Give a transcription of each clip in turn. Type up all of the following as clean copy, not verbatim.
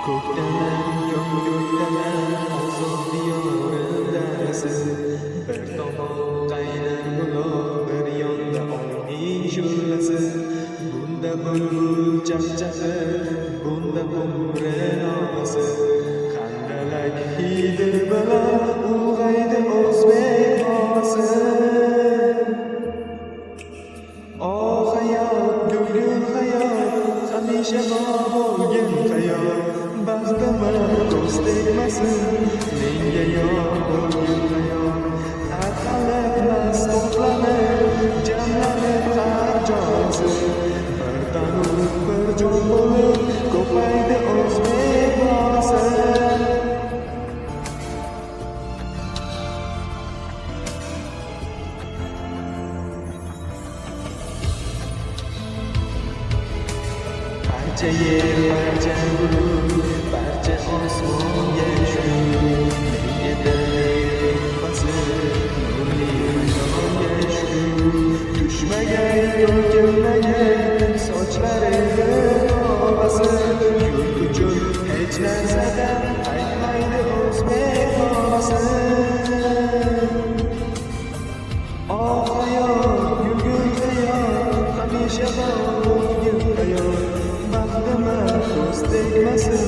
Ko'kdalar, ko'kdalar, ozod diyoridasiz. Bir tomon qaynar buloq, bir yonda oyning shu'lasi. Bunda bulbul chaqchaqi, bunda bo'ri novasi. Qandalak hidi bilan ulg'aydi o'zbek ovasi. Oh hayot, gul hayot, hamisha bor bo'lgin hayot. Baxtimi ko'z tegmasin, menga yor bo'lgin hayot. Tarqalibmas to'planib, jamlanib har joysi. Bir tanu bir jon bo'lib, ko'paydi o'zbek bolasi. Barcha yer, barcha bulut, barcha osmonga shukur. Menga nurli jonga shukur. Tushmagan, to'kilmagan sochlari ovasi. Yo'l uchun hech narsadan qaytmaydi o'zbek bolasi. Oh hayot, gul hayot, hamisha bor bo'lgin hayot. Baxtimi ko'z tegmasin,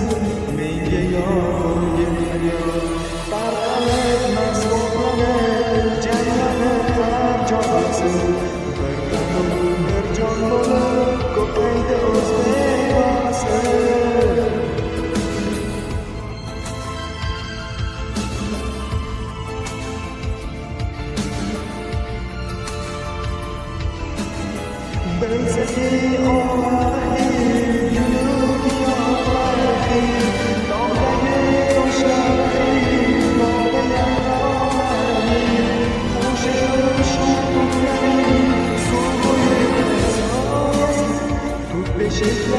menga yor bo'lgin hayot. Tarqalibmas to'planib, jamlanib har joysi. Bir tanu bir jon bo'lib, ko'paydi o'zbek bolasi. Bilsaki olayim, yuragi yoqlayim, dog'dagi toshlayim, dog'da yarolayim, qo'shib sho'rlayim, suv bo'yida soyasin, tut beshiklar